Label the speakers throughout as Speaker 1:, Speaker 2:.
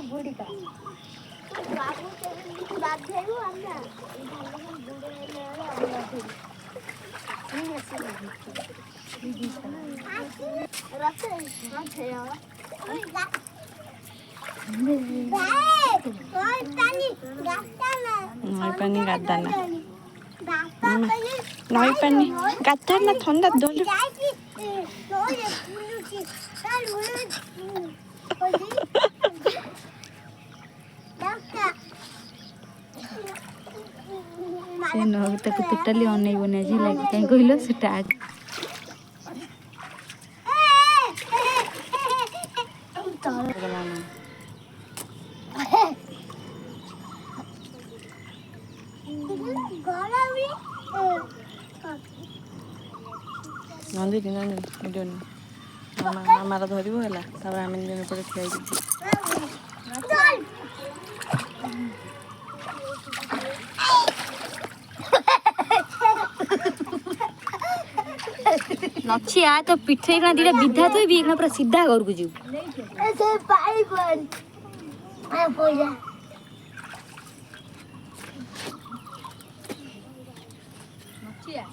Speaker 1: बुढ़ी का बाबू तेरे बात भेजू हमने बुढ़े ले हमने भेजू नहीं ऐसे दीदी रखे हां थे यार
Speaker 2: नई पानी गादाना नई पानी गादाना ठंडा दोल से न ताको टोटाली अनैबनी आज लगे कहीं कहल से नंदी वीडियो मामार धरव है आम दिन पर खिया नची आ तो पिठे ना दीटा विधा तो भी पूरा सीधा घर को जीव
Speaker 1: ऐसे पाई बन आ पोया नची आ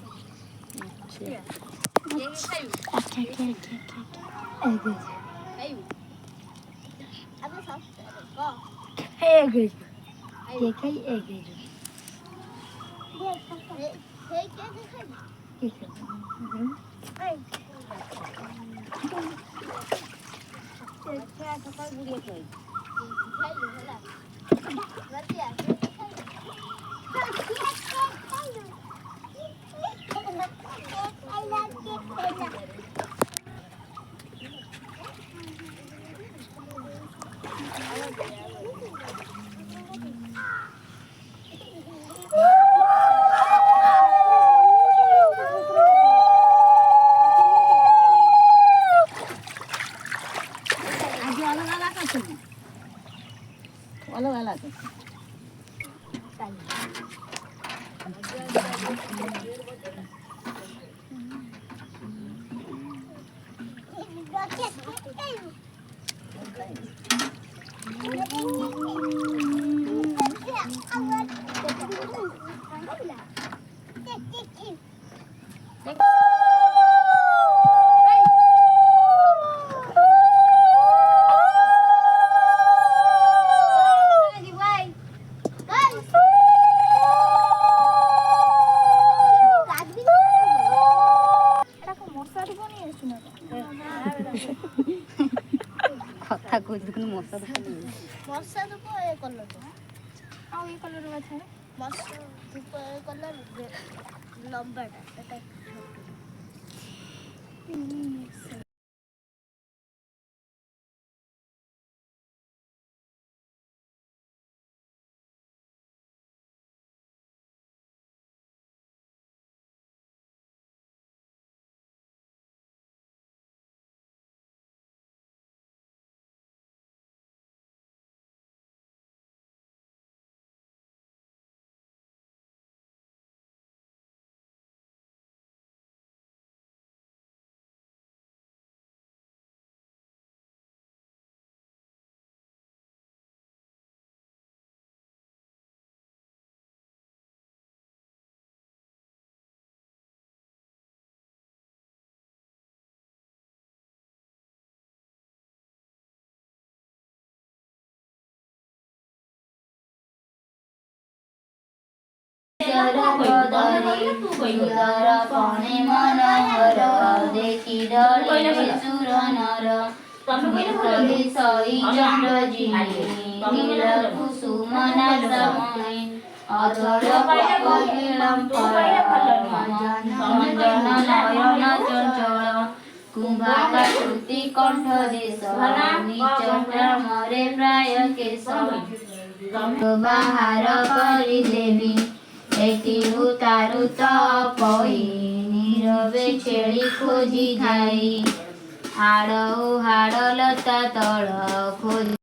Speaker 1: अच्छा अब सब को
Speaker 2: कथा कह मशा
Speaker 1: मशा धूप ए कलर आ ये कलर अच्छा मशा धूप ए कलर लंबाटा
Speaker 3: सुंदर पणे मनोहर देखी डरे सुर नर कवि सई चंद्र जी नील कुसुम नासमणि अधर पविलम चंदन नयन चंचल कुंभाका श्रुति कंठ देश निचंद्रमरे प्राय केश बाहर करी देवी एतिरु तारु तपई नीरवे छेड़ी खोजी जाई हाड़ हाड़ लता तल खोजी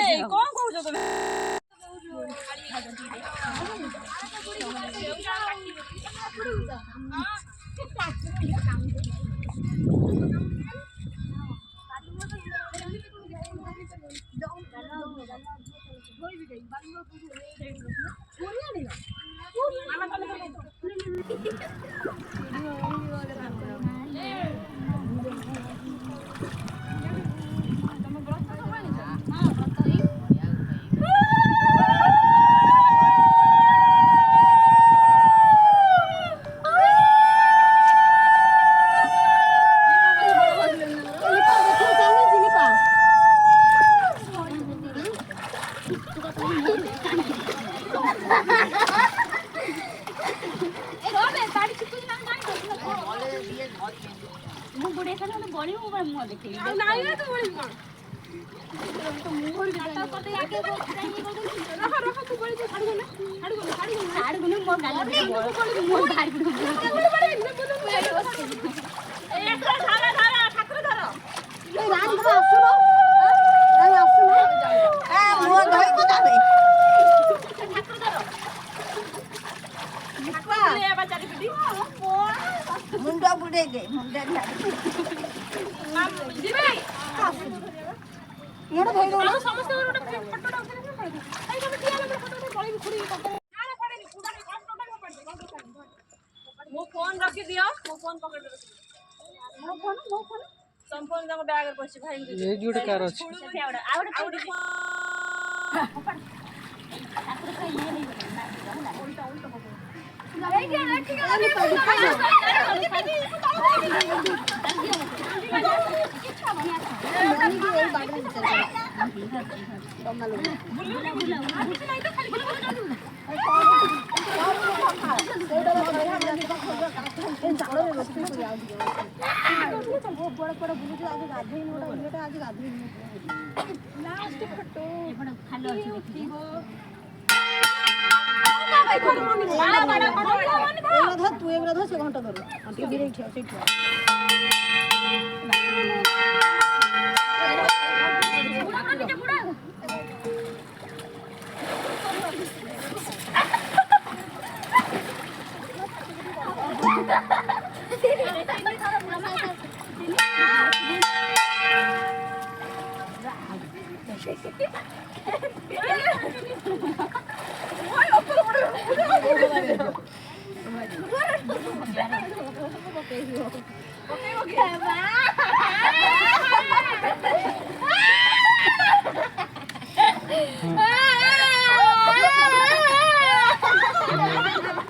Speaker 2: କଣ କହୁଛ ତମେ?
Speaker 1: मुंडा बुड़े गए मुंडा
Speaker 2: ମୋ ଫୋନ ରଖିଦିଅ ମୋ ଫୋନ ପକେଟ ରଖି ମୋ ଫୋନ ତମ ଫୋନ ତମ ବ୍ୟାଗ ରେ ପଡିଛି ଭାଇ ଏଇ ଗୋଟେ କାର ଅଛି ଆଉ ଗୋଟେ
Speaker 1: तू एक रधा से घंटा धर गिरे ठिया से ठिया Okay.